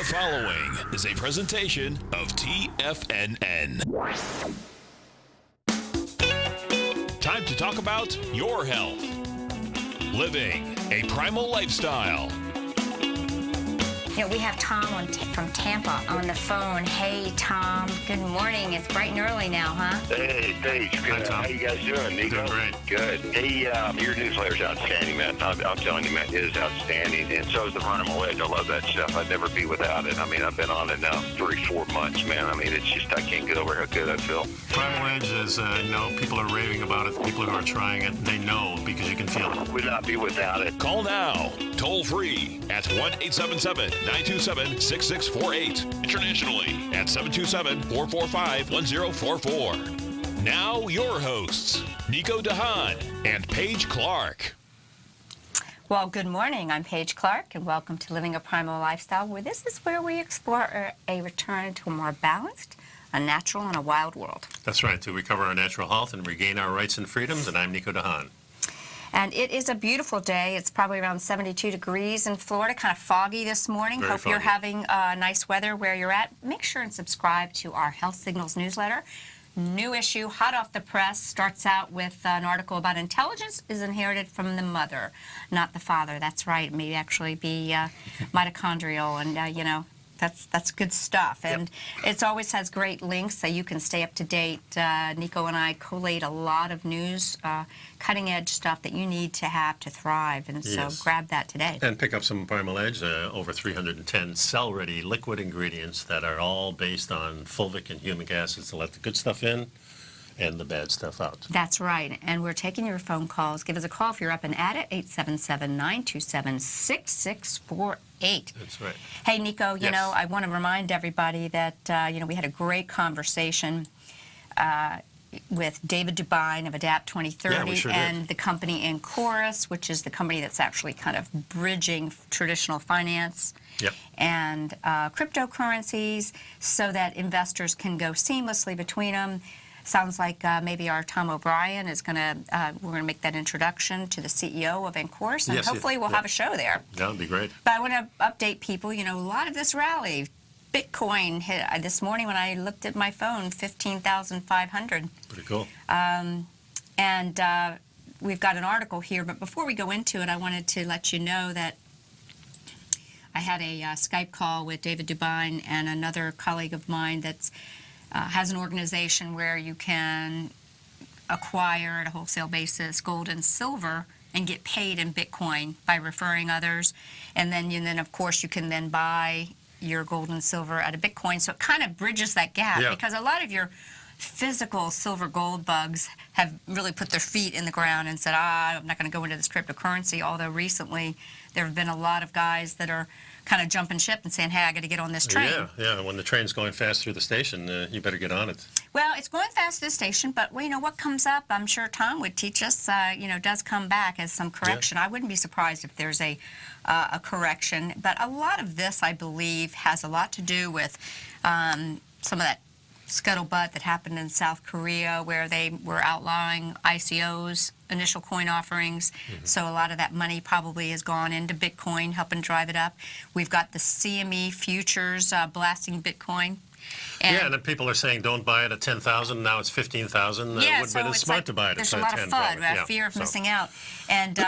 The following is a presentation of TFNN. Time to talk about your health. Living a primal lifestyle. You know, we have Tom from Tampa on the phone. Hey, Tom. Good morning. It's bright and early now, huh? Hey, Paige. Good. Hi, Tom. How you guys doing, Nico? Doing great. Good. Hey, your newsletter's outstanding, man. I'm telling you, man, it is outstanding. And so is the Primal Edge. I love that stuff. I'd never be without it. I mean, I've been on it now 3-4 months, man. I mean, it's just, I can't get over how good I feel. Primal Edge is, people are raving about it. People who are trying it, they know because you can feel it. Would not be without it. Call now, toll free at 1-877-927-6648. Internationally at 727-445-1044. Now your hosts, Nico de Haan and Paige Clarke. Well, good morning. I'm Paige Clarke, and welcome to Living a Primal Lifestyle, where this is where we explore a return to a more balanced, a natural, and a wild world. That's right, to recover our natural health and regain our rights and freedoms, and I'm Nico de Haan. And it is a beautiful day. It's probably around 72 degrees in Florida, kind of foggy this morning. Very Hope you're foggy. having nice weather where you're at. Make sure and subscribe to our Health Signals newsletter. New issue, hot off the press, starts out with an article about intelligence is inherited from the mother, not the father. That's right. It may actually be mitochondrial, and, that's good stuff. And it always has great links so you can stay up to date. Nico and I collate a lot of news, cutting-edge stuff that you need to have to thrive. And so grab that today. And pick up some Primal Edge, over 310 cell-ready liquid ingredients that are all based on fulvic and humic acids to let the good stuff in and the bad stuff out. That's right. And we're taking your phone calls. Give us a call if you're up and at it, 877-927-6648. That's right. Hey, Nico, Yes. I want to remind everybody that, we had a great conversation with David Dubine of Adapt 2030 Yeah, we sure and did. the company in Chorus, which is the company that's actually kind of bridging traditional finance Yep. and cryptocurrencies so that investors can go seamlessly between them. Sounds like maybe our Tom O'Brien is going to, we're going to make that introduction to the CEO of Encores, and Yes, hopefully we'll have a show there. That would be great. But I want to update people, a lot of this rally, Bitcoin hit, this morning when I looked at my phone, 15,500. Pretty cool. And we've got an article here, but before we go into it, I wanted to let you know that I had a Skype call with David Dubine and another colleague of mine that's has an organization where you can acquire at a wholesale basis gold and silver and get paid in Bitcoin by referring others. And then of course, you can then buy your gold and silver at a Bitcoin. So it kind of bridges that gap because a lot of your physical silver gold bugs have really put their feet in the ground and said, I'm not going to go into this cryptocurrency, although recently there have been a lot of guys that are kind of jumping ship and saying, hey, I got to get on this train. Yeah. When the train's going fast through the station, you better get on it. Well, it's going fast to the station, but what comes up, I'm sure Tom would teach us, does come back as some correction. I wouldn't be surprised if there's a correction, but a lot of this, I believe, has a lot to do with some of that scuttlebutt that happened in South Korea where they were outlawing ICOs, initial coin offerings. So a lot of that money probably has gone into Bitcoin, helping drive it up. We've got the CME futures blasting Bitcoin. And And then people are saying don't buy it at 10,000. Now it's 15,000. so but it's smart to buy it at 10. There's a lot of FUD, probably. fear of missing out. And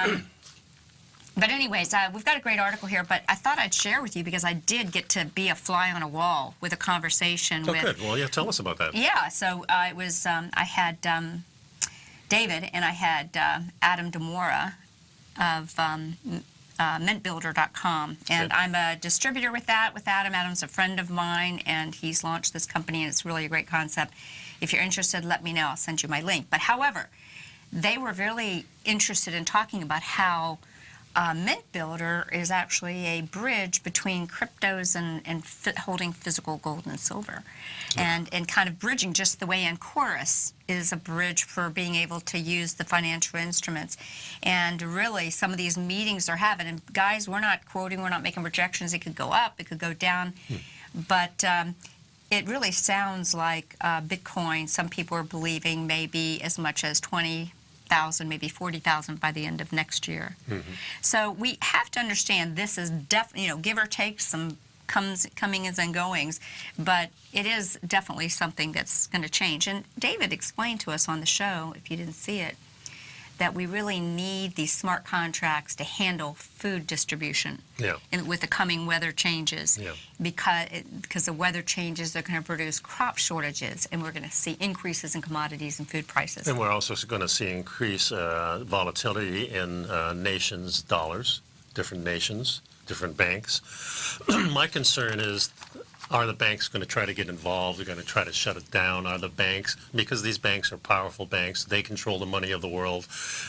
but anyways, we've got a great article here, but I thought I'd share with you because I did get to be a fly on a wall with a conversation with... Good. Well, tell us about that. Yeah, so it was, I had David and I had Adam Demora of mintbuilder.com. And Good. I'm a distributor with Adam. Adam's a friend of mine, and he's launched this company, and it's really a great concept. If you're interested, let me know. I'll send you my link. But however, they were really interested in talking about how Mint Builder is actually a bridge between cryptos and holding physical gold and silver, and kind of bridging just the way Encores is a bridge for being able to use the financial instruments. And really, some of these meetings they're having, and guys, we're not quoting, we're not making projections. It could go up, it could go down, but it really sounds like Bitcoin, some people are believing maybe as much as 20,000, maybe 40,000 by the end of next year. So we have to understand this is definitely, give or take some comings and goings, but it is definitely something that's going to change. And David explained to us on the show, if you didn't see it, that we really need these smart contracts to handle food distribution with the coming weather changes. Because the weather changes, they're going to produce crop shortages, and we're going to see increases in commodities and food prices. And we're also going to see increased volatility in nations' dollars, different nations, different banks. My concern is, are the banks going to try to get involved? They're going to try to shut it down? Are the banks, because these banks are powerful banks, they control the money of the world,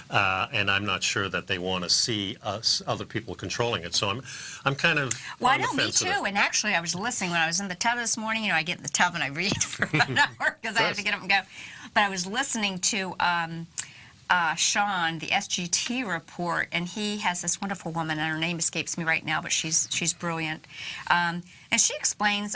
and I'm not sure that they want to see us, other people, controlling it. So I'm kind of I know, me too. And actually, I was listening when I was in the tub this morning. You know, I get in the tub and I read for about an hour because I have to get up and go. But I was listening to Sean, the SGT report, and he has this wonderful woman, and her name escapes me right now, but she's brilliant. And she explains,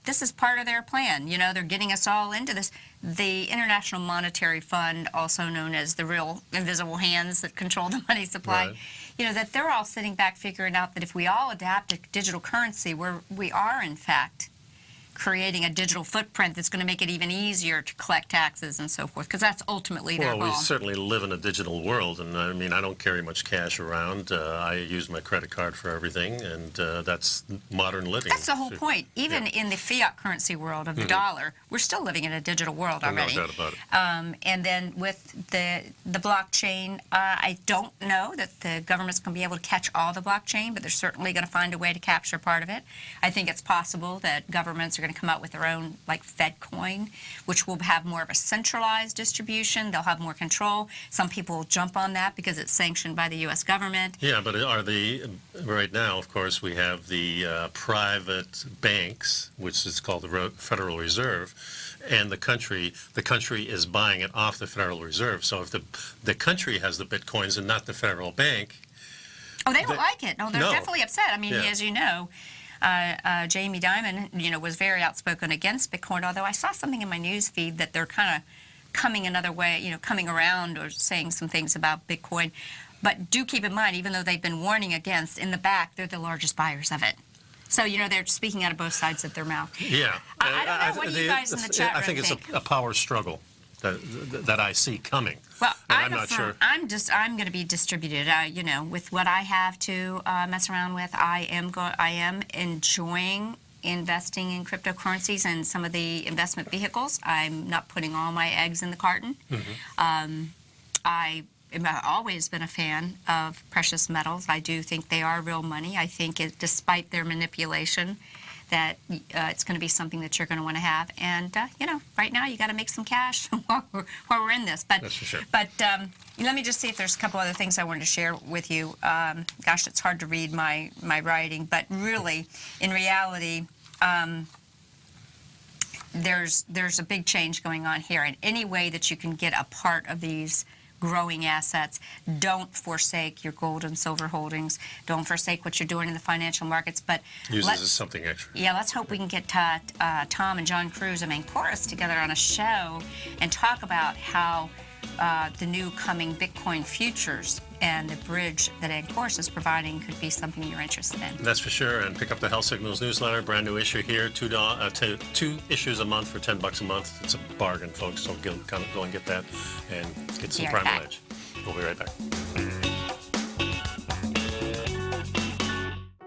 this is part of their plan. You know, they're getting us all into this. The International Monetary Fund, also known as the real invisible hands that control the money supply, you know, that they're all sitting back figuring out that if we all adapt to digital currency, we are, in fact, creating a digital footprint that's going to make it even easier to collect taxes and so forth, because that's ultimately their goal. Well, we certainly live in a digital world, and I mean, I don't carry much cash around. I use my credit card for everything, and that's modern living. That's the whole point. Even in the fiat currency world of the dollar, we're still living in a digital world already. No doubt about it. And then with the blockchain, I don't know that the government's going to be able to catch all the blockchain, but they're certainly going to find a way to capture part of it. I think it's possible that governments are going to come out with their own, like Fed coin, which will have more of a centralized distribution. They'll have more control. Some people will jump on that because it's sanctioned by the U.S. government. Yeah, but right now, of course, we have the private banks, which is called the Federal Reserve, and the country is buying it off the Federal Reserve. So if the country has the bitcoins and not the federal bank. Oh, they don't like it. No, they're definitely upset. I mean, as you know, Jamie Dimon, you know, was very outspoken against Bitcoin, although I saw something in my news feed that they're kind of coming another way, you know, coming around or saying some things about Bitcoin. But do keep in mind, even though they've been warning against, in the back, they're the largest buyers of it. So, you know, they're speaking out of both sides of their mouth. Yeah. I don't know. What do you guys in the chat room think? I think it's a power struggle that I see coming. Well, I'm not sure. I'm going to be distributed. You know, with what I have to mess around with, I am enjoying investing in cryptocurrencies and some of the investment vehicles. I'm not putting all my eggs in the carton. I've always been a fan of precious metals. I do think they are real money. I think despite their manipulation, that it's going to be something that you're going to want to have. And, you know, right now you got to make some cash while we're in this. But, that's for sure. But let me just see if there's a couple other things I wanted to share with you. Gosh, it's hard to read my writing. But really, in reality, there's a big change going on here. And any way that you can get a part of these growing assets, don't forsake your gold and silver holdings. Don't forsake what you're doing in the financial markets. But use this as something extra. Yeah, let's hope we can get Tom and John Cruz of Ancoris together on a show and talk about how the new coming Bitcoin futures and the bridge that Ancoris is providing could be something you're interested in. That's for sure. And pick up the Health Signals newsletter, brand new issue here, two issues a month for $10 a month. It's a bargain, folks. So go and get that and get some Primal Edge. We'll be right back.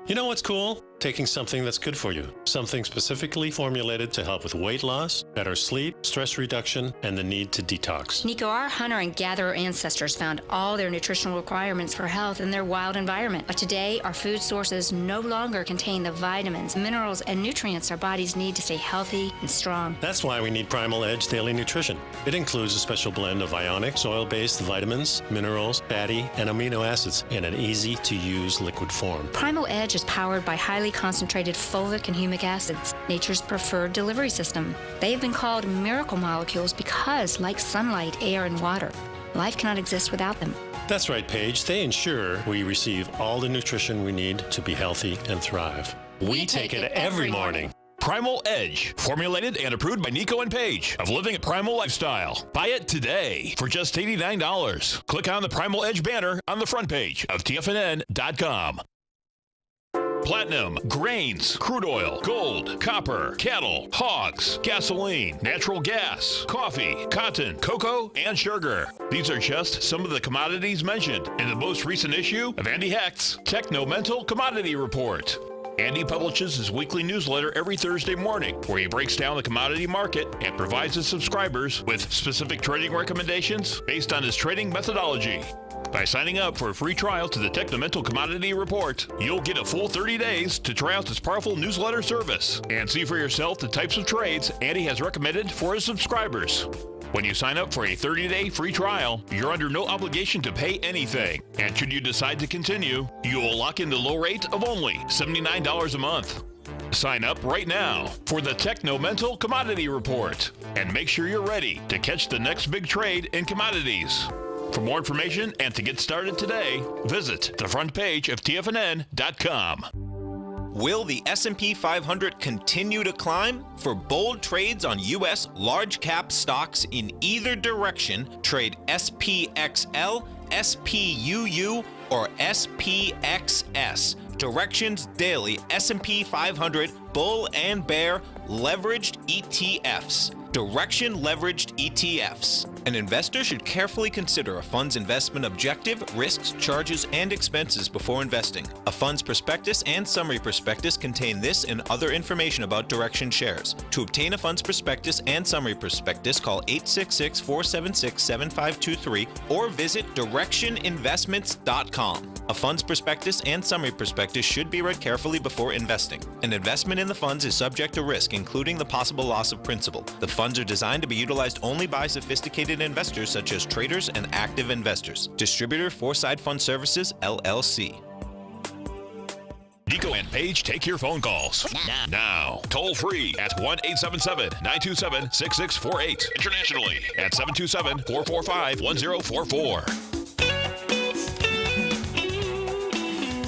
You know what's cool? Taking something that's good for you. Something specifically formulated to help with weight loss, better sleep, stress reduction, and the need to detox. Nico, our hunter and gatherer ancestors found all their nutritional requirements for health in their wild environment. But today, our food sources no longer contain the vitamins, minerals, and nutrients our bodies need to stay healthy and strong. That's why we need Primal Edge Daily Nutrition. It includes a special blend of ionic, soil-based vitamins, minerals, fatty, and amino acids in an easy-to-use liquid form. Primal Edge is powered by highly concentrated fulvic and humic acids, nature's preferred delivery system. They have been called miracle molecules because, like sunlight, air, and water, life cannot exist without them. That's right, Paige. They ensure we receive all the nutrition we need to be healthy and thrive. We take it every morning. Primal Edge, formulated and approved by Nico and Paige of Living a Primal Lifestyle. Buy it today for just $89. Click on the Primal Edge banner on the front page of TFNN.com. platinum, grains, crude oil, gold, copper, cattle, hogs, gasoline, natural gas, coffee, cotton, cocoa, and sugar. These are just some of the commodities mentioned in the most recent issue of Andy Hecht's Techno-Mental Commodity Report. Andy publishes his weekly newsletter every Thursday morning, where he breaks down the commodity market and provides his subscribers with specific trading recommendations based on his trading methodology. By signing up for a free trial to the Techno-Mental Commodity Report, you'll get a full 30 days to try out this powerful newsletter service and see for yourself the types of trades Andy has recommended for his subscribers. When you sign up for a 30-day free trial, you're under no obligation to pay anything. And should you decide to continue, you will lock in the low rate of only $79 a month. Sign up right now for the Techno-Mental Commodity Report and make sure you're ready to catch the next big trade in commodities. For more information and to get started today, visit the front page of TFNN.com. Will the S&P 500 continue to climb? For bold trades on U.S. large-cap stocks in either direction, trade SPXL, SPUU, or SPXS. Directions Daily S&P 500 Bull and Bear Leveraged ETFs. Direction Leveraged ETFs. An investor should carefully consider a fund's investment objective, risks, charges, and expenses before investing. A fund's prospectus and summary prospectus contain this and other information about Direction shares. To obtain a fund's prospectus and summary prospectus, call 866-476-7523 or visit directioninvestments.com. A fund's prospectus and summary prospectus should be read carefully before investing. An investment in the funds is subject to risk, including the possible loss of principal. The funds are designed to be utilized only by sophisticated investors such as traders and active investors. Distributor Foreside Fund Services, LLC. Nico and Paige take your phone calls now. Toll free at 1-877-927-6648. Internationally at 727-445-1044.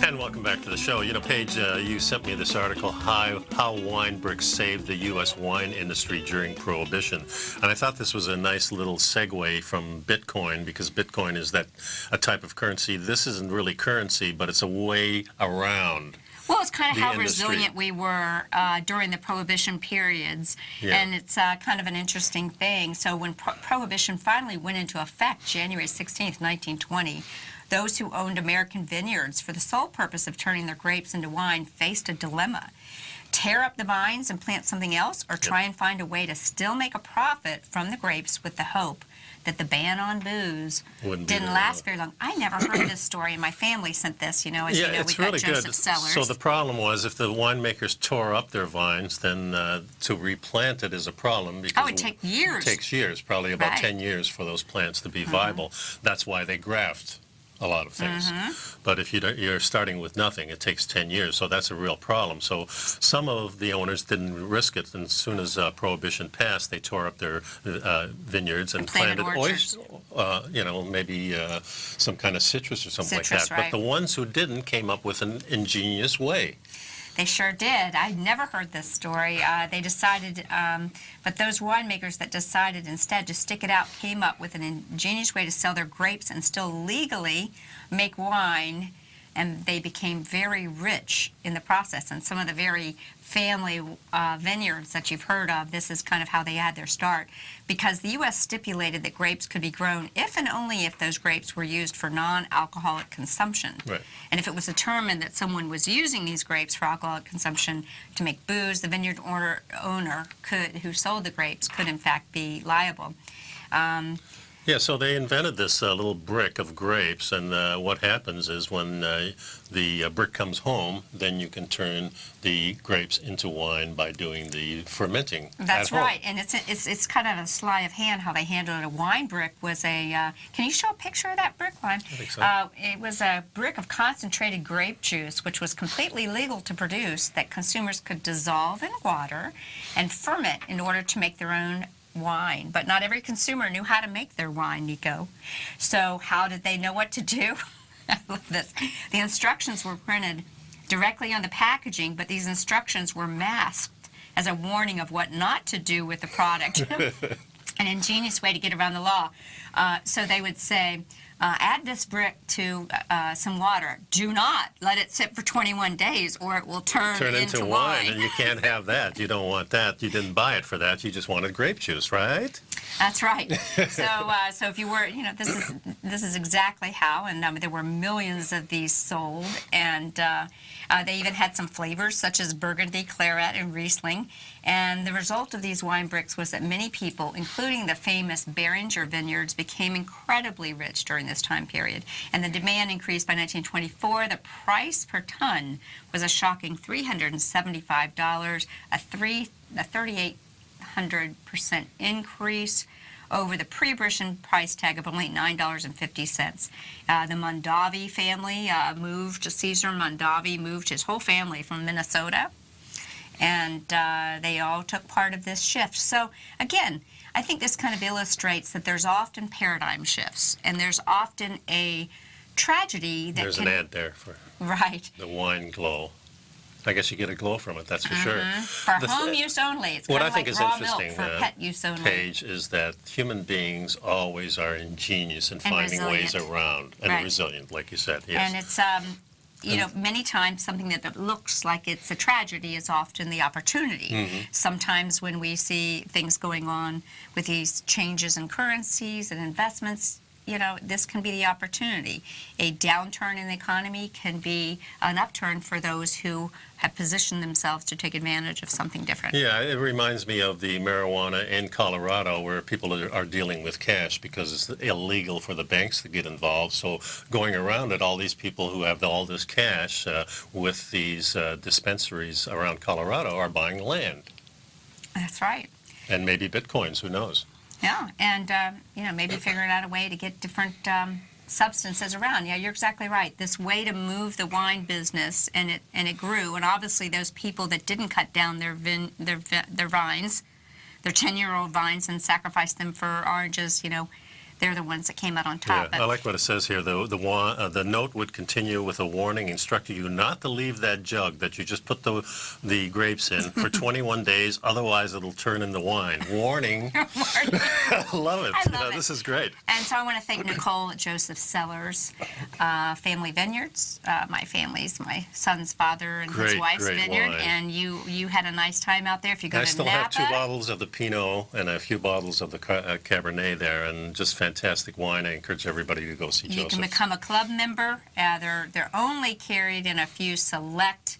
And welcome back to the show. You know, Paige, you sent me this article, How Wine Bricks Saved the U.S. Wine Industry During Prohibition. And I thought this was a nice little segue from Bitcoin, because Bitcoin is a type of currency. This isn't really currency, but it's a way around. Well, it's kind of how industry. resilient we were during the Prohibition periods, and it's kind of an interesting thing. So when Prohibition finally went into effect, January 16th, 1920, those who owned American vineyards for the sole purpose of turning their grapes into wine faced a dilemma. Tear up the vines and plant something else, or try and find a way to still make a profit from the grapes with the hope that the ban on booze didn't last very long. I never heard this story, and my family sent this. You know, as you know, we've got really Joseph good. Sellers. So the problem was, if the winemakers tore up their vines, then to replant it is a problem. Because it'd take years. It takes years, probably about Right. 10 years for those plants to be viable. That's why they graft a lot of things. But if you're starting with nothing, it takes 10 years, so that's a real problem. So some of the owners didn't risk it, and as soon as Prohibition passed, they tore up their vineyards and planted orchards. maybe some kind of citrus or something like Citrus, that. right. But the ones who didn't came up with an ingenious way. They sure did. I'd never heard this story. They decided, but those winemakers that decided instead to stick it out came up with an ingenious way to sell their grapes and still legally make wine, and they became very rich in the process. And some of the very family vineyards that you've heard of, this is kind of how they had their start, because the U.S. stipulated that grapes could be grown if and only if those grapes were used for non-alcoholic consumption. Right. And if it was determined that someone was using these grapes for alcoholic consumption to make booze, the vineyard owner who sold the grapes could in fact be liable. Yeah, so they invented this little brick of grapes, and what happens is when the brick comes home, then you can turn the grapes into wine by doing the fermenting. That's at home. right, and it's kind of a sleight of hand how they handled it. A wine brick was a. Can you show a picture of that brick, Lime? I think so. It was a brick of concentrated grape juice, which was completely legal to produce, that consumers could dissolve in water and ferment in order to make their own wine. But not every consumer knew how to make their wine, Nico. So how did they know what to do? I love this. The instructions were printed directly on the packaging, but these instructions were masked as a warning of what not to do with the product. An ingenious way to get around the law. So they would say, Add this brick to some water. Do not let it sit for 21 days or it will turn into wine. And you can't have that. You don't want that. You didn't buy it for that. You just wanted grape juice, right? That's right. So if you were, this is exactly how, and there were millions of these sold, and they even had some flavors such as Burgundy, Claret, and Riesling. And the result of these wine bricks was that many people, including the famous Beringer vineyards, became incredibly rich during this time period. And the demand increased by 1924. The price per ton was a shocking $375, a 3,800% increase over the pre-British price tag of only $9.50. The Mondavi family Caesar Mondavi moved his whole family from Minnesota, and they all took part of this shift. So again, I think this kind of illustrates that there's often paradigm shifts, and there's often a tragedy that There's an ad there for right. the wine glow. I guess you get a glow from it, that's for sure. For home use only. It's What kind I of think like is raw interesting, milk for pet use only. Paige, is that human beings always are ingenious in finding ways resilient. around, and Right. resilient, like you said. Yes. And it's, many times something that looks like it's a tragedy is often the opportunity. Sometimes when we see things going on with these changes in currencies and investments, this can be the opportunity. A downturn in the economy can be an upturn for those who have positioned themselves to take advantage of something different. Yeah, it reminds me of the marijuana in Colorado where people are dealing with cash because it's illegal for the banks to get involved. So going around it, all these people who have all this cash with these dispensaries around Colorado are buying land. That's right. And maybe bitcoins, who knows? Yeah, and maybe figuring out a way to get different substances around. Yeah, you're exactly right. This way to move the wine business, and it grew. And obviously, those people that didn't cut down their vines, their 10-year-old vines, and sacrifice them for oranges, they're the ones that came out on top. Yeah, I like what it says here. The note would continue with a warning instructing you not to leave that jug that you just put the grapes in for 21 days, otherwise it'll turn into wine. Warning. I love it. I love it. This is great. And so I want to thank Nicole at Joseph Sellers Family Vineyards. My son's father and his wife's great vineyard. wine. And you had a nice time out there. If you go I to still Napa, have 2 bottles of the Pinot and a few bottles of the Cabernet there, and just fantastic wine. I encourage everybody to go see you Joseph. can become a club member. They're only carried in a few select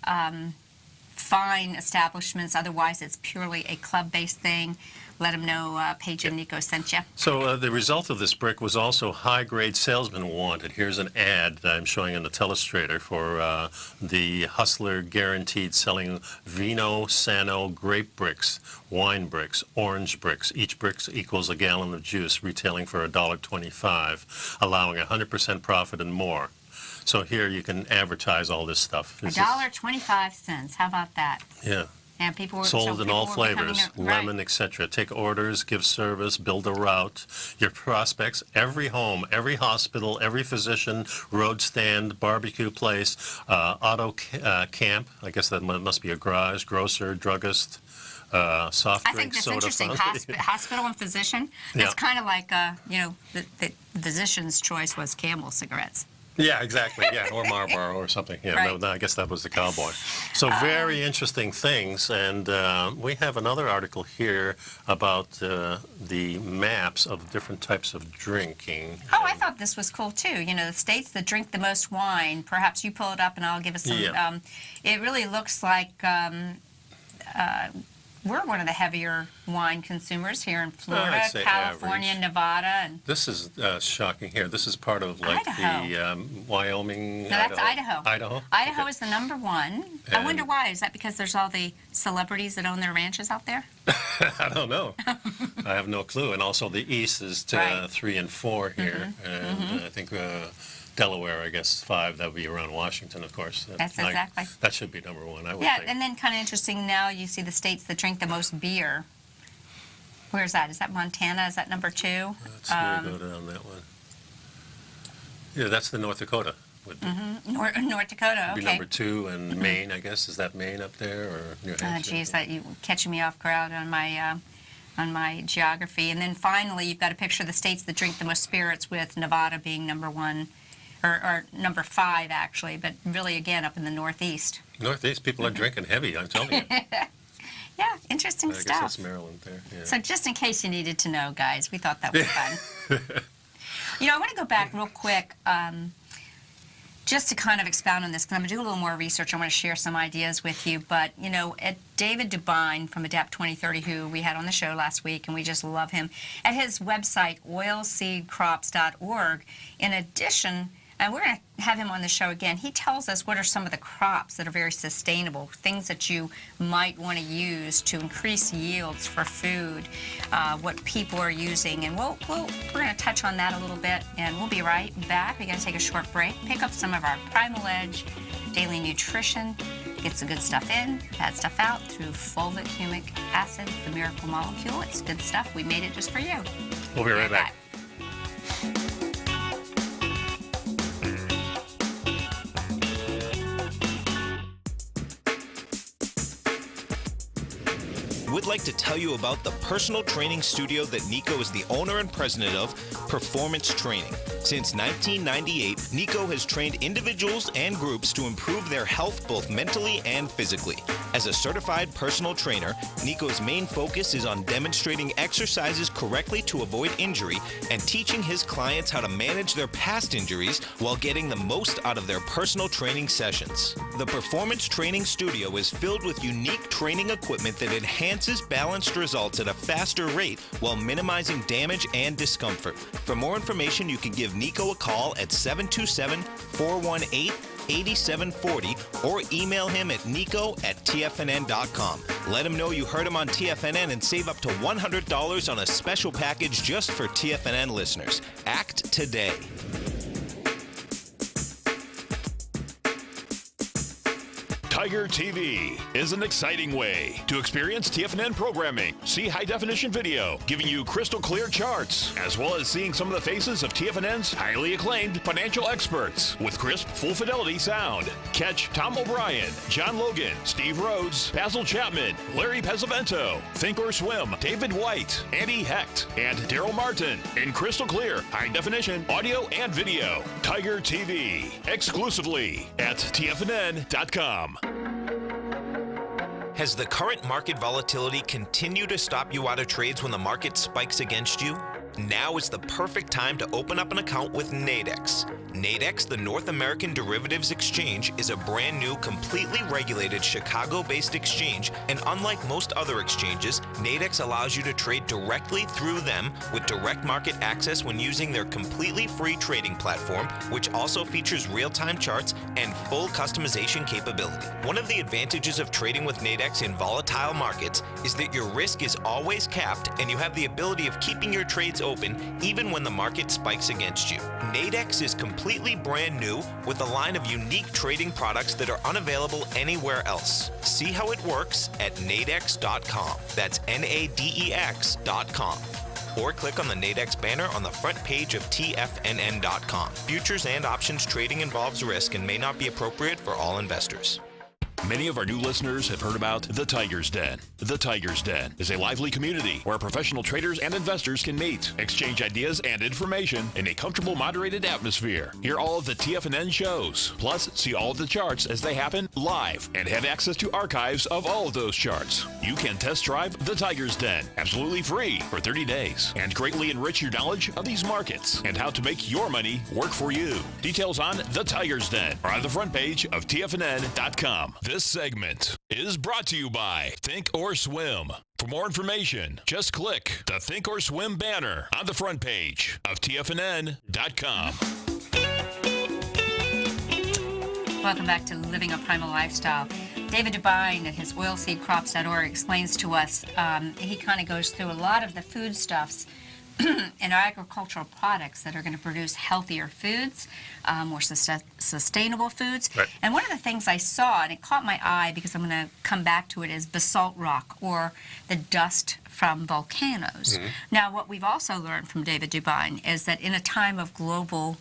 fine establishments. Otherwise, it's purely a club-based thing. Let them know Paige and Nico sent you. So the result of this brick was also high-grade salesmen wanted. Here's an ad that I'm showing in the telestrator for the Hustler Guaranteed selling Vino Sano grape bricks, wine bricks, orange bricks. Each brick equals a gallon of juice, retailing for $1.25, allowing 100% profit and more. So here you can advertise all this stuff. $1.25. How about that? Yeah. And people were Sold in all flavors, right. lemon, etc. Take orders, give service, build a route. Your prospects, every home, every hospital, every physician, road stand, barbecue place, auto camp. I guess that must be a garage, grocer, druggist, soft I think drink, that's soda interesting. fountain. Hospital and physician. Yeah. It's kind of like, the physician's choice was Camel cigarettes. Yeah, exactly. Yeah, or Marlboro or something. Yeah, Right. no, I guess that was the cowboy. So very interesting things, and we have another article here about the maps of different types of drinking. Oh, I thought this was cool too. The states that drink the most wine. Perhaps you pull it up, and I'll give us some. Yeah. It really looks like we're one of the heavier wine consumers here in Florida, I'd say California, average. Nevada, and This is shocking here. This is part of like Idaho. the Wyoming. no, that's Idaho. Idaho? Idaho Okay. is the number one. I wonder And- why. Is that because there's all the celebrities that own their ranches out there? I don't know. I have no clue. And also the East is to Right. 3 and 4 here. And I think Delaware, I guess, 5. That would be around Washington, of course. That's exactly. That should be number 1, I would Yeah, think. and then kind of interesting now you see the states that drink the most beer. Where's that? Is that Montana? Is that number 2? Let's go down that one. Yeah, that's the North Dakota. Would be, North Dakota, be okay. number 2, and Maine, I guess. Is that Maine up there, or New Hampshire? Geez, that you catching me off guard on my on my geography. And then finally, you've got a picture of the states that drink the most spirits, with Nevada being number 1, or number 5 actually, but really again up in the Northeast. Northeast people are drinking heavy, I'm telling you. Yeah, interesting I guess stuff. that's Maryland there. Yeah. So just in case you needed to know, guys, we thought that was fun. I want to go back real quick just to kind of expound on this, because I'm going to do a little more research. I want to share some ideas with you. But, at David de Haan from Adapt 2030, who we had on the show last week, and we just love him, at his website, oilseedcrops.org, in addition, and we're going to have him on the show again, he tells us what are some of the crops that are very sustainable, things that you might want to use to increase yields for food, what people are using. And we're going to touch on that a little bit, and we'll be right back. We're going to take a short break, pick up some of our Primal Edge daily nutrition, get the good stuff in, bad stuff out through fulvic humic acid, the miracle molecule. It's good stuff. We made it just for you. We'll be right back. We'd like to tell you about the personal training studio that Nico is the owner and president of, Performance Training. Since 1998, Nico has trained individuals and groups to improve their health both mentally and physically. As a certified personal trainer, Nico's main focus is on demonstrating exercises correctly to avoid injury and teaching his clients how to manage their past injuries while getting the most out of their personal training sessions. The Performance Training Studio is filled with unique training equipment that enhances balanced results at a faster rate while minimizing damage and discomfort. For more information, you can give Nico a call at 727-418-8740 or email him at nico@tfnn.com. Let him know you heard him on TFNN and save up to $100 on a special package just for TFNN listeners. Act today. Tiger TV is an exciting way to experience TFNN programming. See high-definition video, giving you crystal clear charts, as well as seeing some of the faces of TFNN's highly acclaimed financial experts with crisp, full-fidelity sound. Catch Tom O'Brien, John Logan, Steve Rhodes, Basil Chapman, Larry Pesavento, Think or Swim, David White, Andy Hecht, and Daryl Martin in crystal clear, high-definition audio and video. Tiger TV, exclusively at TFNN.com. Has the current market volatility continued to stop you out of trades when the market spikes against you? Now is the perfect time to open up an account with Nadex. Nadex, the North American Derivatives Exchange, is a brand new, completely regulated Chicago-based exchange, and unlike most other exchanges, Nadex allows you to trade directly through them with direct market access when using their completely free trading platform, which also features real-time charts and full customization capability. One of the advantages of trading with Nadex in volatile markets is that your risk is always capped and you have the ability of keeping your trades open even when the market spikes against you. Nadex is completely brand new with a line of unique trading products that are unavailable anywhere else. See how it works at nadex.com. That's NADEX.com. Or click on the Nadex banner on the front page of TFNN.com. Futures and options trading involves risk and may not be appropriate for all investors. Many of our new listeners have heard about The Tiger's Den. The Tiger's Den is a lively community where professional traders and investors can meet, exchange ideas and information in a comfortable, moderated atmosphere. Hear all of the TFNN shows, plus see all of the charts as they happen live and have access to archives of all of those charts. You can test drive The Tiger's Den absolutely free for 30 days and greatly enrich your knowledge of these markets and how to make your money work for you. Details on The Tiger's Den are on the front page of TFNN.com. This segment is brought to you by Think or Swim. For more information, just click the Think or Swim banner on the front page of TFNN.com. Welcome back to Living a Primal Lifestyle. David de Haan at his oilseedcrops.org explains to us, he kind of goes through a lot of the foodstuffs and agricultural products that are going to produce healthier foods, more sustainable foods. Right. And one of the things I saw, and it caught my eye because I'm going to come back to it, is basalt rock, or the dust from volcanoes. Mm-hmm. Now, what we've also learned from David de Haan is that in a time of global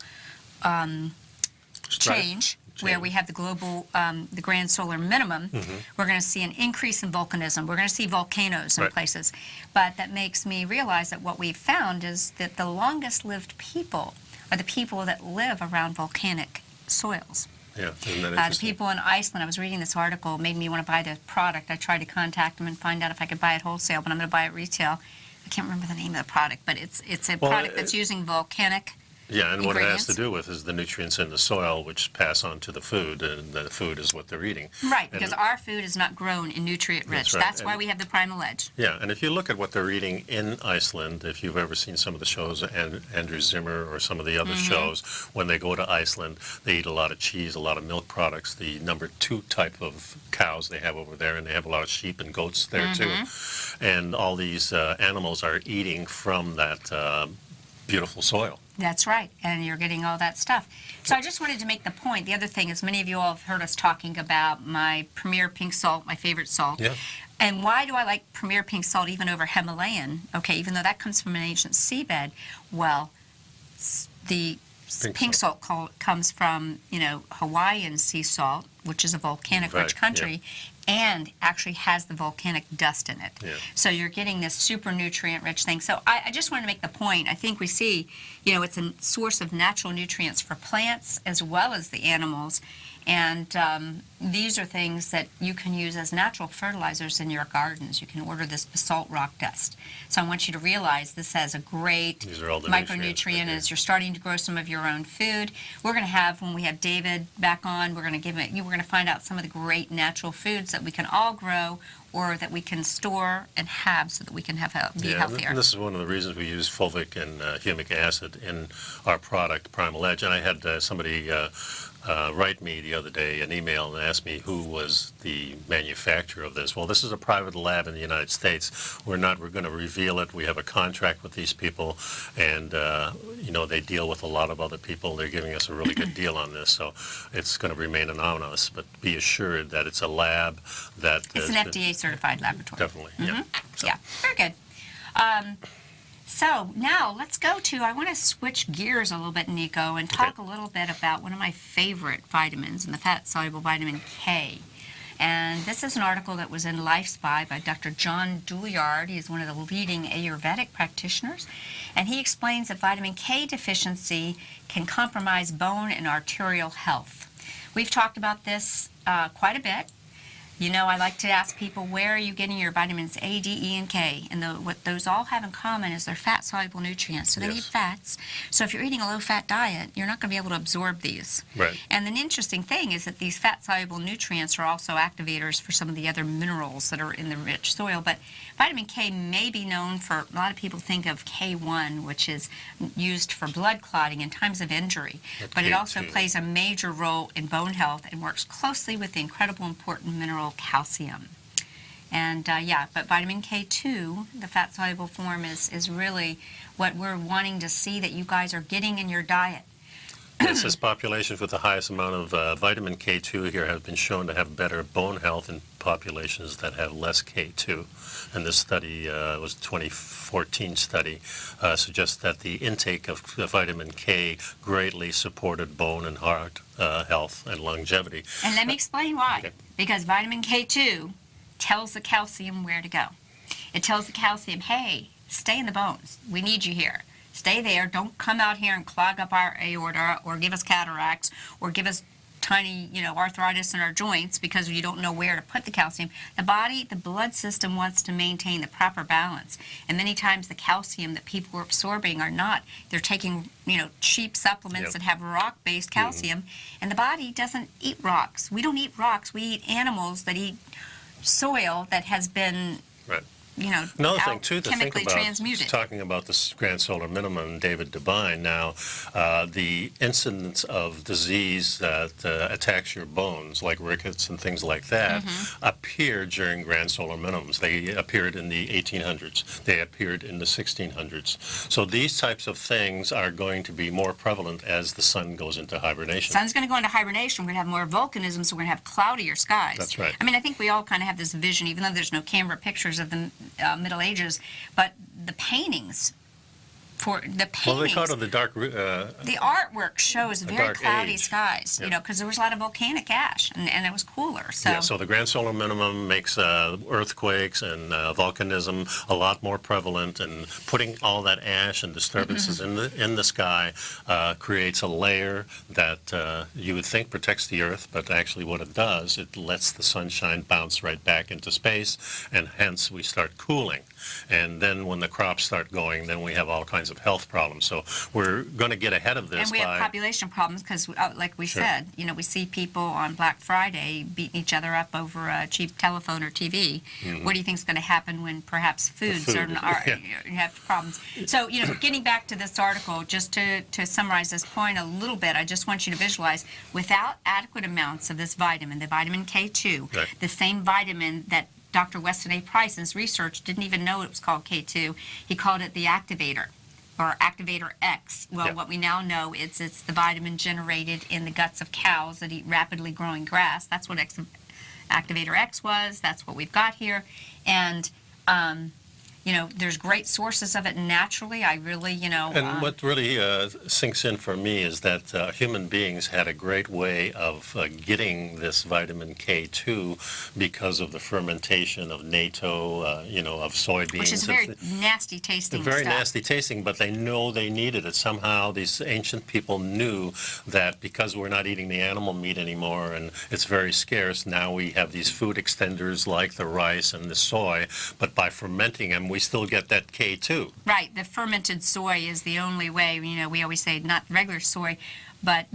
change, where we have the global, the grand solar minimum, we're going to see an increase in volcanism. We're going to see volcanoes in Right. places. But that makes me realize that what we've found is that the longest lived people are the people that live around volcanic soils. Yeah, isn't that The interesting? people in Iceland, I was reading this article, made me want to buy the product. I tried to contact them and find out if I could buy it wholesale, but I'm going to buy it retail. I can't remember the name of the product, but it's a Well, product that's using volcanic. Yeah, and what it has to ingredients. do with is the nutrients in the soil, which pass on to the food, and the food is what they're eating. Right, And- because our food is not grown in nutrient rich. That's right. That's why And- we have the Primal Edge. Yeah, and if you look at what they're eating in Iceland, if you've ever seen some of the shows, and Andrew Zimmer or some of the other shows, when they go to Iceland, they eat a lot of cheese, a lot of milk products, the number 2 type of cows they have over there, and they have a lot of sheep and goats there too. And all these animals are eating from that beautiful soil. That's right, and you're getting all that stuff. So I just wanted to make the point. The other thing is many of you all have heard us talking about my Premier Pink Salt, my favorite salt. Yeah. And why do I like Premier Pink Salt even over Himalayan? Okay, even though that comes from an ancient seabed. Well, the pink salt comes from, Hawaiian sea salt, which is a volcanic Right, rich country, and actually has the volcanic dust in it. Yeah. So you're getting this super nutrient rich thing. So I just wanted to make the point. I think we see, it's a source of natural nutrients for plants as well as the animals. And these are things that you can use as natural fertilizers in your gardens. You can order this basalt rock dust. So I want you to realize this has a great These are all the nutrients micronutrient right there. as you're starting to grow some of your own food. We're going to have, when we have David back on, we're going to find out some of the great natural foods that we can all grow or that we can store and have so that we can be healthier. And this is one of the reasons we use fulvic and humic acid in our product, Primal Edge. And I had somebody write me the other day an email and ask me who was the manufacturer of this. Well, this is a private lab in the United States. We're going to reveal it. We have a contract with these people, and they deal with a lot of other people. They're giving us a really good deal on this, so it's going to remain anonymous. But be assured that it's a lab that It's an has been- FDA certified laboratory. Definitely, yeah. Yeah, very good. So now let's go to, I want to switch gears a little bit, Nico, and talk a little bit about one of my favorite vitamins, and the fat-soluble vitamin K. And this is an article that was in LifeSpy by Dr. John Douillard. He is one of the leading Ayurvedic practitioners. And he explains that vitamin K deficiency can compromise bone and arterial health. We've talked about this quite a bit. I like to ask people, where are you getting your vitamins A, D, E, and K? And what those all have in common is they're fat-soluble nutrients. So they need Yes. fats. So if you're eating a low-fat diet, you're not going to be able to absorb these. Right. And an interesting thing is that these fat-soluble nutrients are also activators for some of the other minerals that are in the rich soil. But vitamin K may be known for, a lot of people think of K1, which is used for blood clotting in times of injury. But it also K2. plays a major role in bone health and works closely with the incredible important mineral calcium. And but vitamin K2, the fat-soluble form, is really what we're wanting to see that you guys are getting in your diet. It says populations with the highest amount of vitamin K2 here have been shown to have better bone health in populations that have less K2. And this study was a 2014 study, suggests that the intake of vitamin K greatly supported bone and heart health and longevity. And let me explain why. Okay. Because vitamin K2 tells the calcium where to go. It tells the calcium, hey, stay in the bones. We need you here. Stay there. Don't come out here and clog up our aorta or give us cataracts or give us tiny, arthritis in our joints because you don't know where to put the calcium. The blood system wants to maintain the proper balance. And many times the calcium that people are absorbing are not. They're taking, cheap supplements Yep. that have rock-based calcium. And the body doesn't eat rocks. We don't eat rocks. We eat animals that eat soil that has been, Right. Another thing, out too, to think chemically about, transmuted. talking about this grand solar minimum, David Devine, now, the incidence of disease that attacks your bones, like rickets and things like that, appeared during grand solar minimums. They appeared in the 1800s. They appeared in the 1600s. So these types of things are going to be more prevalent as the sun goes into hibernation. Sun's going to go into hibernation. We're going to have more volcanism, so we're going to have cloudier skies. That's right. I mean, I think we all kind of have this vision, even though there's no camera pictures of the Middle Ages, but the paintings for the paintings. Well, they call it the dark. The artwork shows very dark cloudy age. skies, you know, because there was a lot of volcanic ash, and it was cooler. So, Yeah, so the grand solar minimum makes earthquakes and volcanism a lot more prevalent, and putting all that ash and disturbances in the sky creates a layer that you would think protects the Earth, but actually what it does, it lets the sunshine bounce right back into space, and hence we start cooling. And then when the crops start going, then we have all kinds of health problems. So we're going to get ahead of this and we have population problems because, like we said, you know, we see people on Black Friday beating each other up over a cheap telephone or TV. What do you think is going to happen when perhaps foods are you have problems? So, you know, getting back to this article, just to summarize this point a little bit, I just want you to visualize, without adequate amounts of this vitamin, the vitamin K2, the same vitamin that Dr. Weston A. Price in his research didn't even know it was called K2. He called it the activator, or activator X. Well, what we now know is it's the vitamin generated in the guts of cows that eat rapidly growing grass. That's what activator X was. That's what we've got here. And, you know, there's great sources of it naturally. I really, you know... And what really sinks in for me is that human beings had a great way of getting this vitamin K2 because of the fermentation of natto, you know, of soybeans. Which is very nasty tasting Very stuff. nasty tasting, but they know they needed it. Somehow these ancient people knew that because we're not eating the animal meat anymore and it's very scarce, now we have these food extenders like the rice and the soy, but by fermenting them, we still get that K2. Right. The fermented soy is the only way. You know, we always say not regular soy, but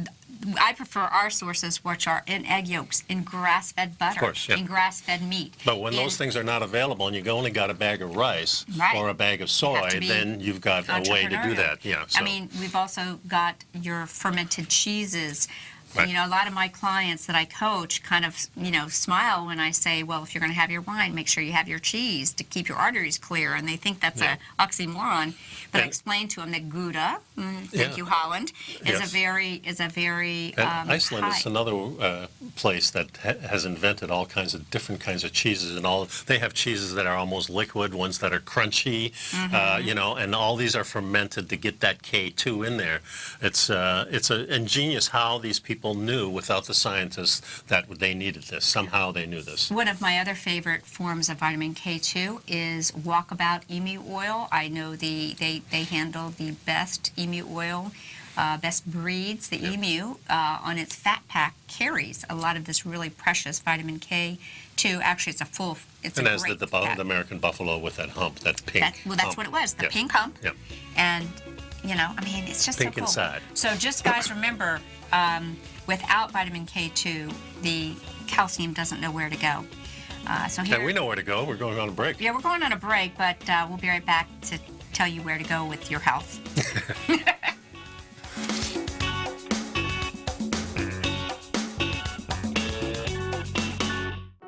I prefer our sources, which are in egg yolks, in grass-fed butter, Of course, yeah. in grass-fed meat. But when those things are not available and you've only got a bag of rice or a bag of soy, then you've got a way to do that. Yeah. So. I mean, we've also got your fermented cheeses. Right. You know, a lot of my clients that I coach kind of, you know, smile when I say, well, if you're going to have your wine, make sure you have your cheese to keep your arteries clear. And they think that's a oxymoron. But I explain to them that Gouda, thank you, Holland, is a very Iceland high. is another place that has invented all kinds of different kinds of cheeses, and all they have cheeses that are almost liquid, ones that are crunchy, you know, and all these are fermented to get that K2 in there. It's ingenious how these people knew without the scientists that they needed this. Somehow they knew this. One of my other favorite forms of vitamin K2 is Walkabout Emu Oil. I know they handle the best emu oil, best breeds. The emu on its fat pack carries a lot of this really precious vitamin K2. Actually, it's and a as great did the American buffalo with that hump, that pink that's hump. what it was, the Yep. pink hump. Yep. And, you know, I mean, it's just Pink so cool. inside. So just, guys, remember, without vitamin K2, the calcium doesn't know where to go. So here, And we know where to go. We're going on a break. yeah, we're going on a break, but we'll be right back to tell you where to go with your health.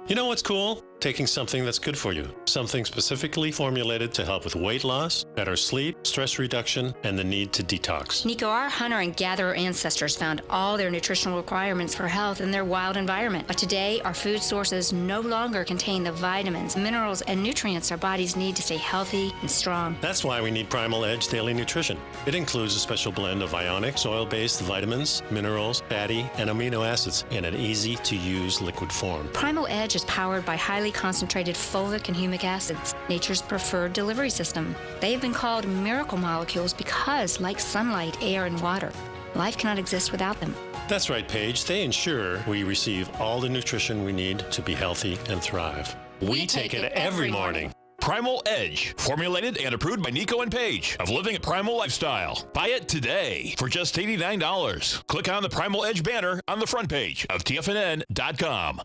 You know what's cool? Taking something that's good for you. Something specifically formulated to help with weight loss, better sleep, stress reduction, and the need to detox. Nico, our hunter and gatherer ancestors found all their nutritional requirements for health in their wild environment. But today, our food sources no longer contain the vitamins, minerals, and nutrients our bodies need to stay healthy and strong. That's why we need Primal Edge Daily Nutrition. It includes a special blend of ionic, oil-based vitamins, minerals, fatty, and amino acids in an easy-to-use liquid form. Primal Edge is powered by highly concentrated folic and humic acids, nature's preferred delivery system. They have been called miracle molecules because, like sunlight, air, and water, life cannot exist without them. That's right, Paige. They ensure we receive all the nutrition we need to be healthy and thrive. We take it every morning. Primal Edge, formulated and approved by Nico and Paige of Living a Primal Lifestyle. Buy it today for just $89. Click on the Primal Edge banner on the front page of TFNN.com.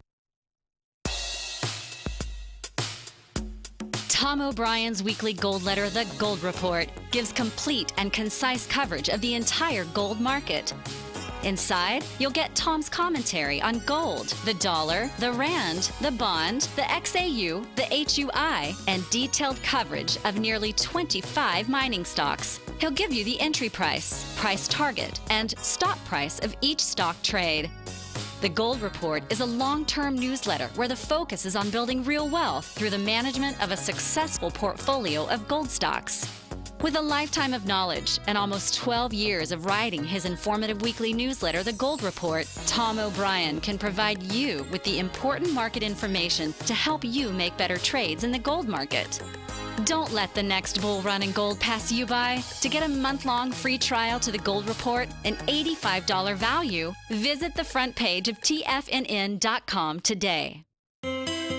Tom O'Brien's weekly gold letter, The Gold Report, gives complete and concise coverage of the entire gold market. Inside, you'll get Tom's commentary on gold, the dollar, the rand, the bond, the XAU, the HUI, and detailed coverage of nearly 25 mining stocks. He'll give you the entry price, price target, and stop price of each stock trade. The Gold Report is a long-term newsletter where the focus is on building real wealth through the management of a successful portfolio of gold stocks. With a lifetime of knowledge and almost 12 years of writing his informative weekly newsletter, The Gold Report, Tom O'Brien can provide you with the important market information to help you make better trades in the gold market. Don't let the next bull run in gold pass you by. To get a month-long free trial to The Gold Report, an $85 value, visit the front page of TFNN.com today.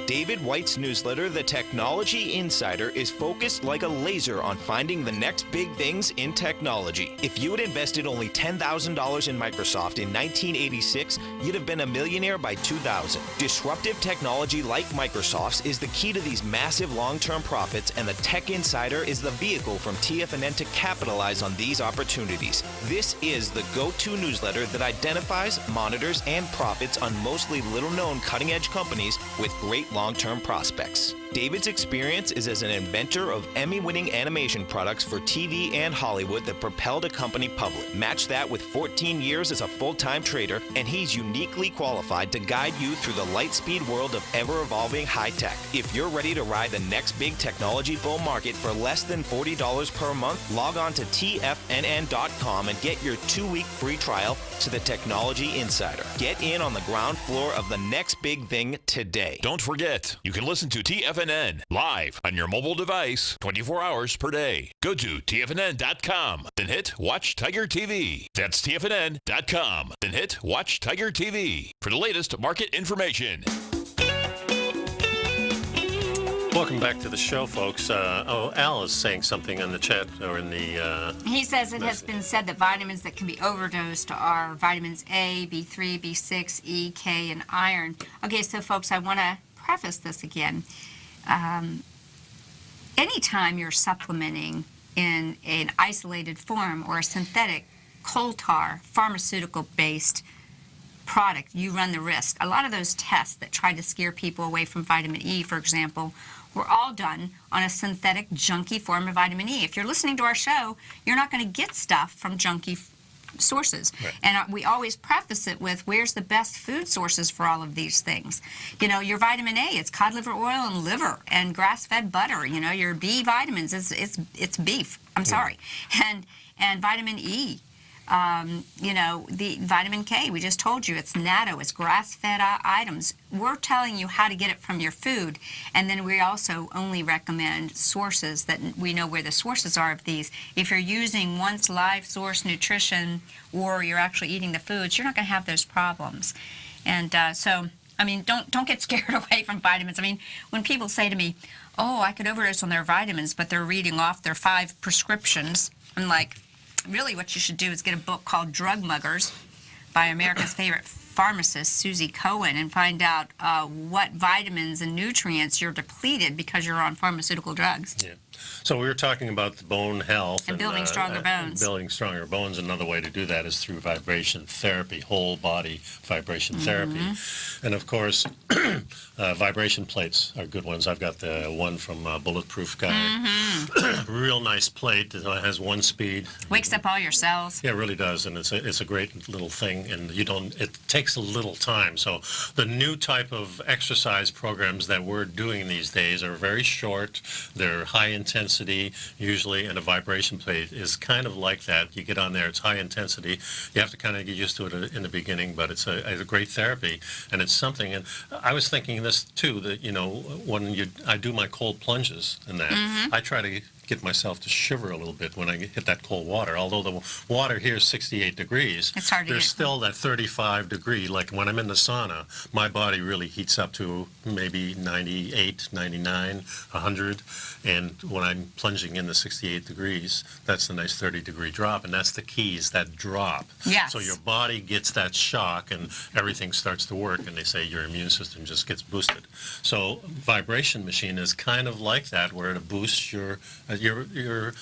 David White's newsletter, The Technology Insider, is focused like a laser on finding the next big things in technology. If you had invested only $10,000 in Microsoft in 1986, you'd have been a millionaire by 2000. Disruptive technology like Microsoft's is the key to these massive long-term profits, and the Tech Insider is the vehicle from TFNN to capitalize on these opportunities. This is the go-to newsletter that identifies, monitors, and profits on mostly little-known cutting-edge companies with great long-term prospects. David's experience is as an inventor of Emmy-winning animation products for TV and Hollywood that propelled a company public. Match that with 14 years as a full-time trader, and he's uniquely qualified to guide you through the light-speed world of ever-evolving high-tech. If you're ready to ride the next big technology bull market for less than $40 per month, log on to TFNN.com and get your 2-week free trial to the Technology Insider. Get in on the ground floor of the next big thing today. Don't forget, you can listen to TFNN live on your mobile device 24 hours per day. Go to TFNN.com, then hit Watch Tiger TV. That's TFNN.com, then hit Watch Tiger TV for the latest market information. Welcome back to the show, folks. Al is saying something in the chat or in the... He says it has been said that vitamins that can be overdosed are vitamins A, B3, B6, E, K, and iron. Okay, so folks, I want to preface this again. Anytime you're supplementing in an isolated form or a synthetic coal tar, pharmaceutical-based product, you run the risk. A lot of those tests that tried to scare people away from vitamin E, for example, were all done on a synthetic, junky form of vitamin E. If you're listening to our show, you're not going to get stuff from junky sources. Right. And we always preface it with, where's the best food sources for all of these things? You know, your vitamin A, it's cod liver oil and liver and grass-fed butter. You know, your B vitamins, it's beef. I'm sorry. And vitamin E, you know, the vitamin K, we just told you, it's natto, it's grass-fed items. We're telling you how to get it from your food, and then we also only recommend sources that we know where the sources are of these. If you're using once live source nutrition or you're actually eating the foods, you're not going to have those problems. And so, I mean, don't get scared away from vitamins. I mean, when people say to me, oh, I could overdose on their vitamins, but they're reading off their 5 prescriptions, I'm like, really what you should do is get a book called Drug Muggers by America's favorite pharmacist, Susie Cohen, and find out what vitamins and nutrients you're depleted because you're on pharmaceutical drugs. Yeah. So we were talking about the bone health. And building stronger bones. Building stronger bones. Another way to do that is through vibration therapy, whole body vibration therapy. And of course, vibration plates are good ones. I've got the one from Bulletproof Guy. Real nice plate. It has 1 speed. Wakes up all your cells. Yeah, it really does, and it's a great little thing, and it takes a little time. So the new type of exercise programs that we're doing these days are very short. They're high intensity usually, and a vibration plate is kind of like that. You get on there, it's high intensity. You have to kind of get used to it in the beginning, but it's a great therapy, and it's something. And I was thinking this too, that you know, when I do my cold plunges and that, I try to get myself to shiver a little bit when I hit that cold water. Although the water here is 68 degrees, it's hard to there's still that 35 degree. Like when I'm in the sauna, my body really heats up to maybe 98, 99, 100. And when I'm plunging in the 68 degrees, that's a nice 30-degree drop. And that's the key, is that drop. Yes. So your body gets that shock and everything starts to work. And they say your immune system just gets boosted. So vibration machine is kind of like that, where it boosts your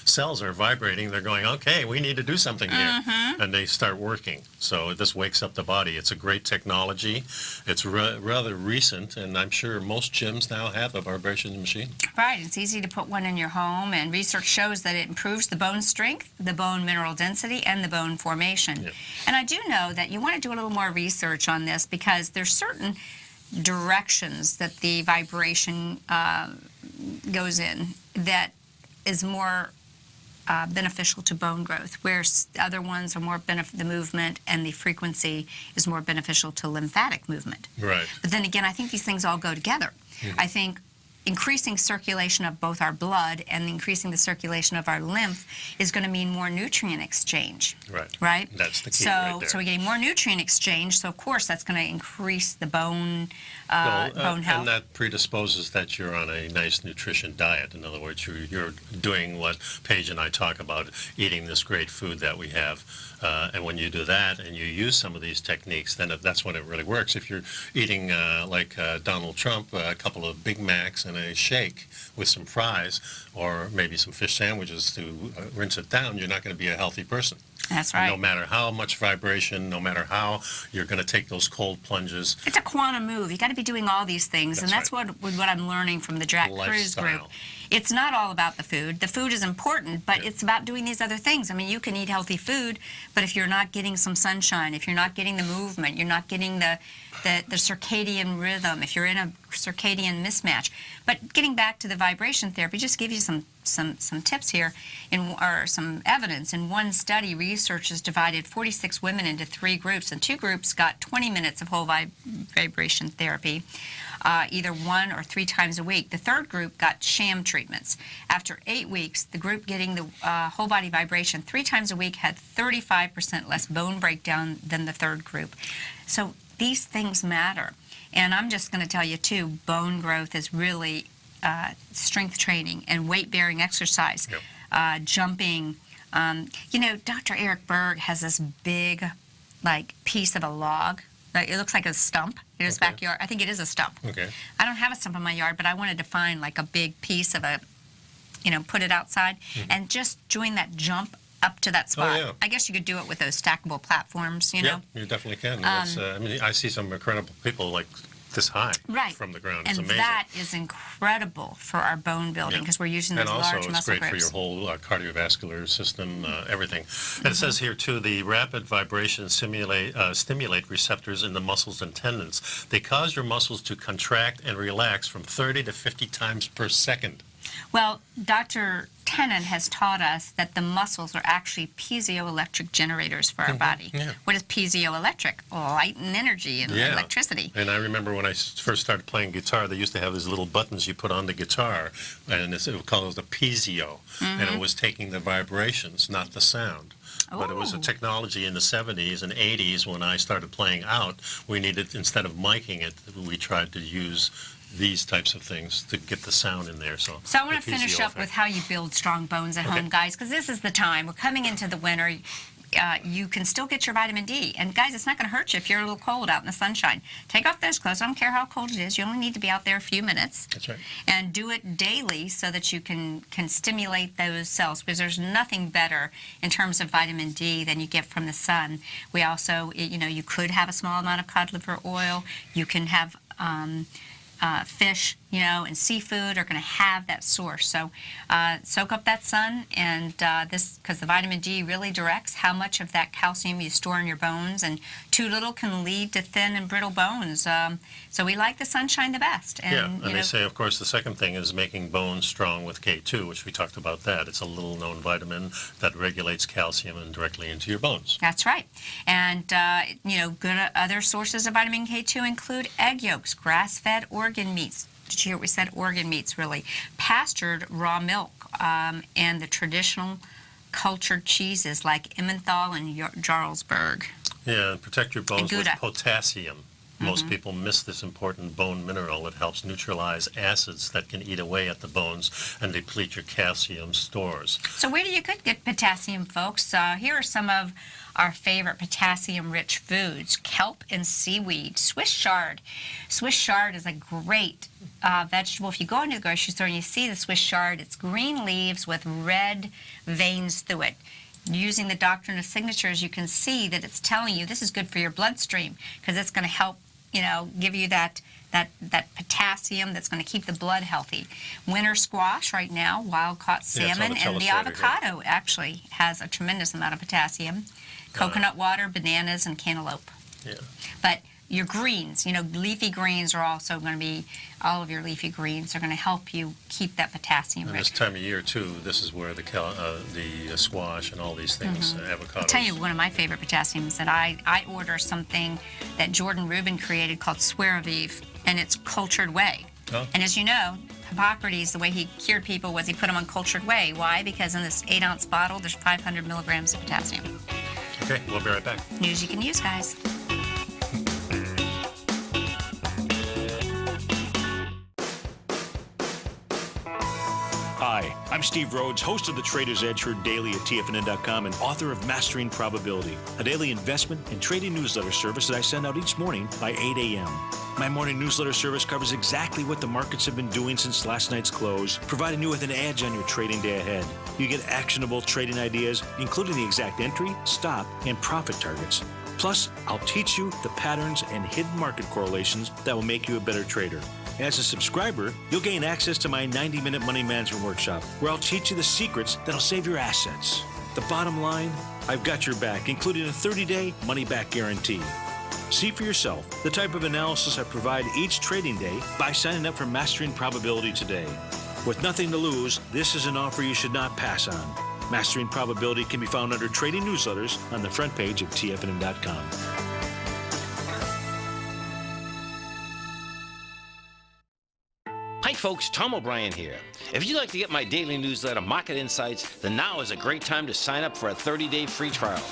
cells are vibrating. They're going, okay, we need to do something here. And they start working. So this wakes up the body. It's a great technology. It's rather recent, and I'm sure most gyms now have a vibration machine. Right. It's easy to put one in your home, and research shows that it improves the bone strength, the bone mineral density, and the bone formation. Yeah. And I do know that you want to do a little more research on this, because there's certain directions that the vibration goes in that is more beneficial to bone growth, where other ones are more the movement and the frequency is more beneficial to lymphatic movement. Right. But then again, I think these things all go together. I think increasing circulation of both our blood and increasing the circulation of our lymph is going to mean more nutrient exchange. Right. Right? That's the key so, right there. So we're getting more nutrient exchange, so of course that's going to increase the bone bone health. And that predisposes that you're on a nice nutrition diet. In other words, you're doing what Paige and I talk about, eating this great food that we have. And when you do that and you use some of these techniques, then that's when it really works. If you're eating like Donald Trump, a couple of Big Macs and a shake with some fries or maybe some fish sandwiches to rinse it down, you're not going to be a healthy person. That's right. No matter how much vibration, no matter how you're going to take those cold plunges. It's a quantum move. You got to be doing all these things, and that's what I'm learning from the Jack Cruz group. It's not all about the food. The food is important, but it's about doing these other things. I mean, you can eat healthy food, but if you're not getting some sunshine, if you're not getting the movement, you're not getting the circadian rhythm, if you're in a circadian mismatch. But getting back to the vibration therapy, just give you some tips here, or some evidence. In one study, researchers divided 46 women into 3 groups, and 2 groups got 20 minutes of whole vibration therapy, either 1 or 3 times a week. The third group got sham treatments. After 8 weeks, the group getting the whole body vibration 3 times a week had 35% less bone breakdown than the third group. So these things matter. And I'm just going to tell you, too, bone growth is really strength training and weight-bearing exercise, jumping. You know, Dr. Eric Berg has this big, like, piece of a log. It looks like a stump in his backyard. I think it is a stump. Okay. I don't have a stump in my yard, but I wanted to find, like, a big piece of a, you know, put it outside, and just doing that jump up to that spot. Oh, yeah. I guess you could do it with those stackable platforms, you know? Yeah, you definitely can. I mean, I see some incredible people like this high from the ground. It's and amazing. that is incredible for our bone building because we're using those large muscle And also, it's great grips. for your whole cardiovascular system, everything. And it says here, too, the rapid vibrations stimulate receptors in the muscles and tendons. They cause your muscles to contract and relax from 30 to 50 times per second. Well, Dr. Tennant has taught us that the muscles are actually piezoelectric generators for our body. Yeah. What is piezoelectric? Light and energy and electricity. And I remember when I first started playing guitar, they used to have these little buttons you put on the guitar, and it was called the piezo, and it was taking the vibrations, not the sound. But it was a technology in the 70s and 80s when I started playing out. We needed, instead of miking it, we tried to use these types of things to get the sound in there. So I want to finish up with how you build strong bones at home, guys, because this is the time. We're coming into the winter. You can still get your vitamin D. And, guys, it's not going to hurt you if you're a little cold out in the sunshine. Take off those clothes. I don't care how cold it is. You only need to be out there a few minutes. That's right. And do it daily so that you can stimulate those cells, because there's nothing better in terms of vitamin D than you get from the sun. We also, you know, you could have a small amount of cod liver oil. You can have fish, you know, and seafood are going to have that source. So soak up that sun, and because the vitamin D really directs how much of that calcium you store in your bones, and too little can lead to thin and brittle bones. So we like the sunshine the best. And, and they say, of course, the second thing is making bones strong with K2, which we talked about that. It's a little-known vitamin that regulates calcium and directly into your bones. That's right. And, you know, good other sources of vitamin K2 include egg yolks, grass-fed organ meats. Did you hear what we said? Organ meats, really. Pastured raw milk, and the traditional cultured cheeses like Emmenthal and Jarlsberg. Yeah, and protect your bones with Gouda. potassium. Most people miss this important bone mineral. It helps neutralize acids that can eat away at the bones and deplete your calcium stores. So where do you get potassium, folks? Here are some of our favorite potassium-rich foods: kelp and seaweed, Swiss chard. Swiss chard is a great vegetable. If you go into the grocery store and you see the Swiss chard, it's green leaves with red veins through it. Using the doctrine of signatures, you can see that it's telling you this is good for your bloodstream, because it's going to help, you know, give you that potassium that's going to keep the blood healthy. Winter squash right now, wild-caught salmon, and the avocado actually has a tremendous amount of potassium. Coconut water, bananas, and cantaloupe. Yeah. But your greens, leafy greens are also going to be, all of your leafy greens are going to help you keep that potassium And rich. this time of year, too, this is where the squash and all these things, avocados. I'll tell you one of my favorite potassiums that I order something that Jordan Rubin created called Swearavive, and it's cultured whey. Oh. And as you know, Hippocrates, the way he cured people was he put them on cultured whey. Why? Because in this 8-ounce bottle, there's 500 milligrams of potassium. Okay, we'll be right back. News you can use, guys. Hi, I'm Steve Rhodes, host of the Trader's Edge heard daily at TFNN.com and author of Mastering Probability, a daily investment and trading newsletter service that I send out each morning by 8 a.m. My morning newsletter service covers exactly what the markets have been doing since last night's close, providing you with an edge on your trading day ahead. You get actionable trading ideas, including the exact entry, stop, and profit targets. Plus, I'll teach you the patterns and hidden market correlations that will make you a better trader. As a subscriber, you'll gain access to my 90-minute money management workshop, where I'll teach you the secrets that'll save your assets. The bottom line, I've got your back, including a 30-day money-back guarantee. See for yourself the type of analysis I provide each trading day by signing up for Mastering Probability today. With nothing to lose, this is an offer you should not pass on. Mastering Probability can be found under Trading Newsletters on the front page of TFNN.com. Hi folks, Tom O'Brien here. If you'd like to get my daily newsletter, Market Insights, then now is a great time to sign up for a 30-day free trial.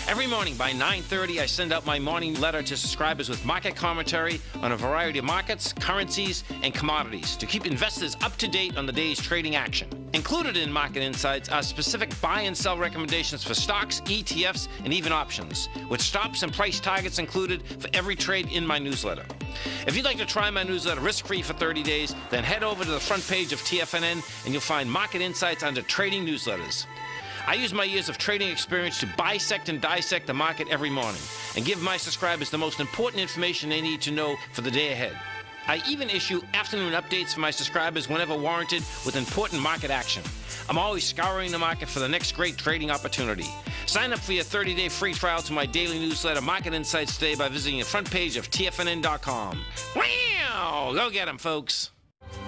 Every morning by 9:30, I send out my morning letter to subscribers with market commentary on a variety of markets, currencies, and commodities to keep investors up to date on the day's trading action. Included in Market Insights are specific buy and sell recommendations for stocks, ETFs, and even options, with stops and price targets included for every trade in my newsletter. If you'd like to try my newsletter risk-free for 30 days, then head over to the front page of TFNN and you'll find Market Insights under Trading Newsletters. I use my years of trading experience to bisect and dissect the market every morning and give my subscribers the most important information they need to know for the day ahead. I even issue afternoon updates for my subscribers whenever warranted with important market action. I'm always scouring the market for the next great trading opportunity. Sign up for your 30-day free trial to my daily newsletter, Market Insights, today by visiting the front page of TFNN.com. Wow! Go get 'em, folks.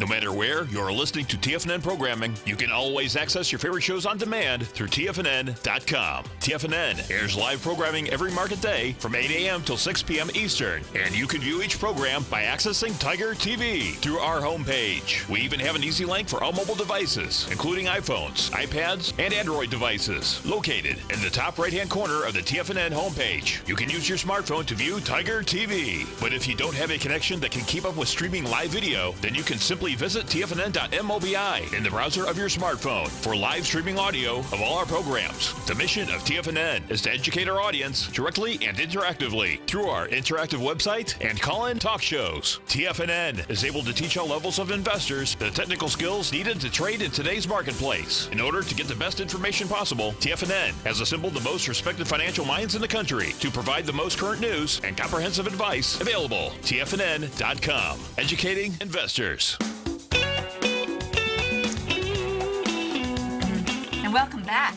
No matter where you're listening to TFNN programming, you can always access your favorite shows on demand through TFNN.com. TFNN airs live programming every market day from 8 a.m. till 6 p.m. Eastern, and you can view each program by accessing Tiger TV through our homepage. We even have an easy link for all mobile devices, including iPhones, iPads, and Android devices, located in the top right-hand corner of the TFNN homepage. You can use your smartphone to view Tiger TV, but if you don't have a connection that can keep up with streaming live video, then you can simply visit TFNN.mobi in the browser of your smartphone for live streaming audio of all our programs. The mission of TFNN is to educate our audience directly and interactively through our interactive website and call-in talk shows. TFNN is able to teach all levels of investors the technical skills needed to trade in today's marketplace. In order to get the best information possible, TFNN has assembled the most respected financial minds in the country to provide the most current news and comprehensive advice available. TFNN.com, educating investors. And welcome back.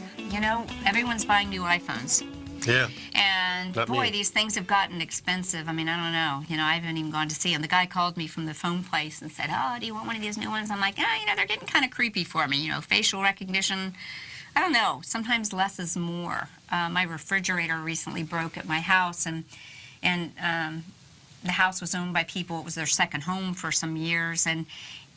Everyone's buying new iPhones. Yeah. And Not boy, me. these things have gotten expensive. I mean, I don't know. I haven't even gone to see them. The guy called me from the phone place and said, "Oh, do you want one of these new ones?" I'm like, they're getting kind of creepy for me. Facial recognition. I don't know. Sometimes less is more. My refrigerator recently broke at my house, and the house was owned by people. It was their second home for some years,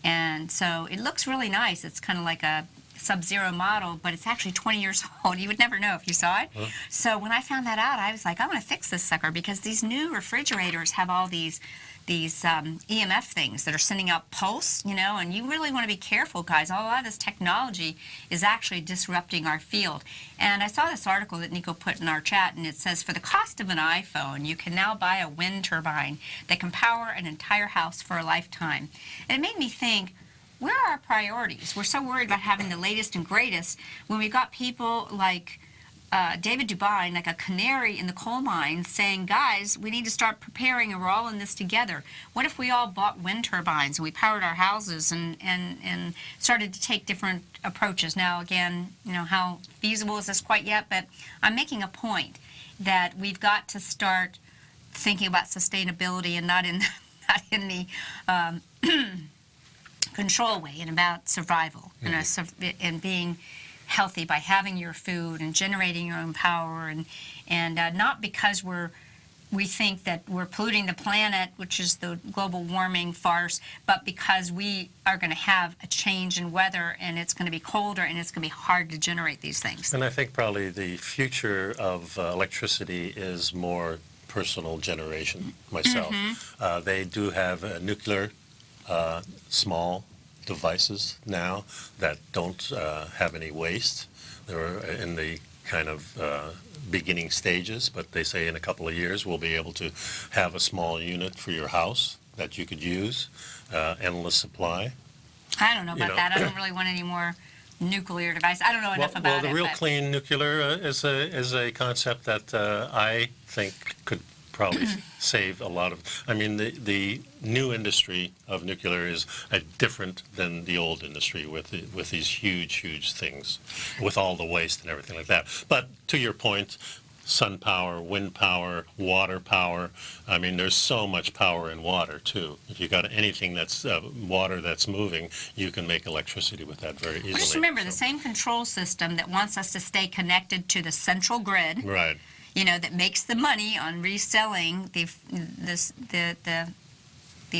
and so it looks really nice. It's kind of like a Sub-Zero model, but it's actually 20 years old. You would never know if you saw it. Huh? So when I found that out, I was like, I want to fix this sucker, because these new refrigerators have all these EMF things that are sending out pulse, and you really want to be careful, guys. A lot of this technology is actually disrupting our field. And I saw this article that Nico put in our chat, and it says, for the cost of an iPhone, you can now buy a wind turbine that can power an entire house for a lifetime. And it made me think, where are our priorities? We're so worried about having the latest and greatest when we've got people like David Dubine, like a canary in the coal mine, saying, guys, we need to start preparing and we're all in this together. What if we all bought wind turbines and we powered our houses and started to take different approaches? Now, again, how feasible is this quite yet? But I'm making a point that we've got to start thinking about sustainability and not in the control way, and about survival and being healthy by having your food and generating your own power, and not because we think that we're polluting the planet, which is the global warming farce, but because we are going to have a change in weather, and it's going to be colder, and it's going to be hard to generate these things. And I think probably the future of electricity is more personal generation myself. They do have nuclear small devices now that don't have any waste. They're in the kind of beginning stages, but they say in a couple of years we'll be able to have a small unit for your house that you could use, endless supply. I don't know about that. I don't really want any more nuclear device. I don't know enough about it. Well, the real clean nuclear is a concept that I think could probably save a lot of. I mean, the new industry of nuclear is different than the old industry with these huge things, with all the waste and everything like that. But to your point, sun power, wind power, water power. I mean, there's so much power in water too. If you got anything that's water that's moving, you can make electricity with that very easily. Just remember, the same control system that wants us to stay connected to the central grid. Right. You know, that makes the money on reselling the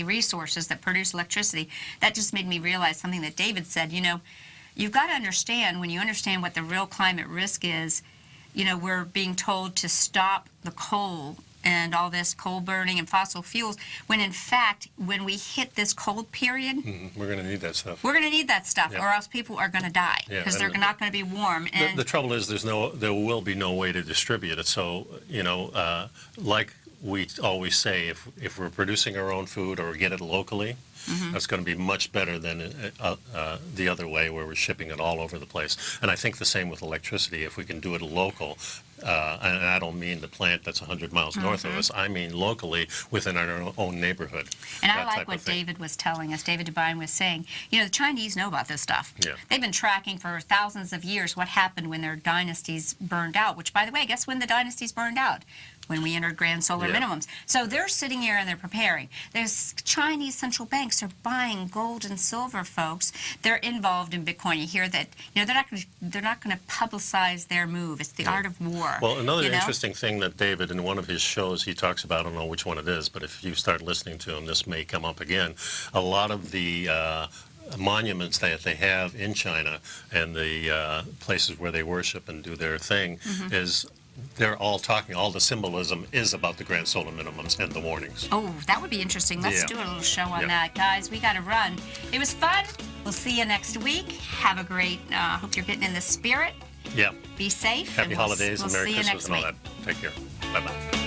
resources that produce electricity. That just made me realize something that David said. You know, you've got to understand, when you understand what the real climate risk is, you know, we're being told to stop the coal and all this coal burning and fossil fuels, when in fact, when we hit this cold period, we're going to need that stuff. We're going to need that stuff, Yeah. or else people are going to die, because they're not going to be warm. And The trouble is there will be no way to distribute it. So, you know, like we always say, if we're producing our own food or get it locally, that's going to be much better than the other way, where we're shipping it all over the place. And I think the same with electricity. If we can do it local, and I don't mean the plant that's 100 miles north of us, I mean locally within our own neighborhood. And I like what David was telling us. David Devine was saying, you know, the Chinese know about this stuff. Yeah. They've been tracking for thousands of years what happened when their dynasties burned out, which, by the way, guess when the dynasties burned out? When we entered grand solar minimums. So they're sitting here and they're preparing. There's Chinese central banks are buying gold and silver, folks. They're involved in Bitcoin. You hear that, you know, they're not going to publicize their move. It's the art of war. Well, another you know? interesting thing that David, in one of his shows, he talks about, I don't know which one it is, but if you start listening to him, this may come up again. A lot of the monuments that they have in China and the places where they worship and do their thing is they're all talking, all the symbolism is about the grand solar minimums and the warnings. Oh, that would be interesting. Let's do a little show on that. Guys, we got to run. It was fun. We'll see you next week. Have a great, hope you're getting in the spirit. Yeah. Be safe. Happy holidays and Merry see you Christmas next and all week. that. Take care. Bye-bye.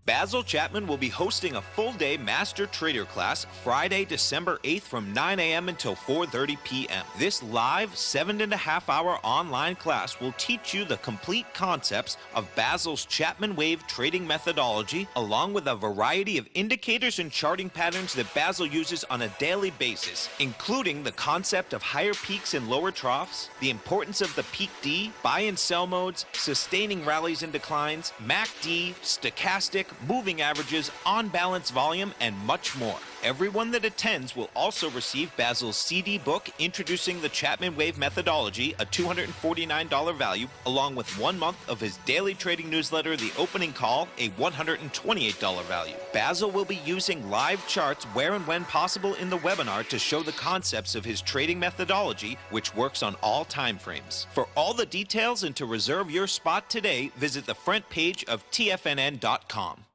Basil Chapman will be hosting a full-day Master Trader class Friday, December 8th from 9 a.m. until 4:30 p.m. This live 7.5-hour online class will teach you the complete concepts of Basil's Chapman Wave trading methodology, along with a variety of indicators and charting patterns that Basil uses on a daily basis, including the concept of higher peaks and lower troughs, the importance of the peak D, buy and sell modes, sustaining rallies and declines, MACD, stochastic, moving averages, on-balance volume, and much more. Everyone that attends will also receive Basil's CD book introducing the Chapman Wave methodology, a $249 value, along with 1 month of his daily trading newsletter, The Opening Call, a $128 value. Basil will be using live charts where and when possible in the webinar to show the concepts of his trading methodology, which works on all time frames. For all the details and to reserve your spot today, visit the front page of TFNN.com.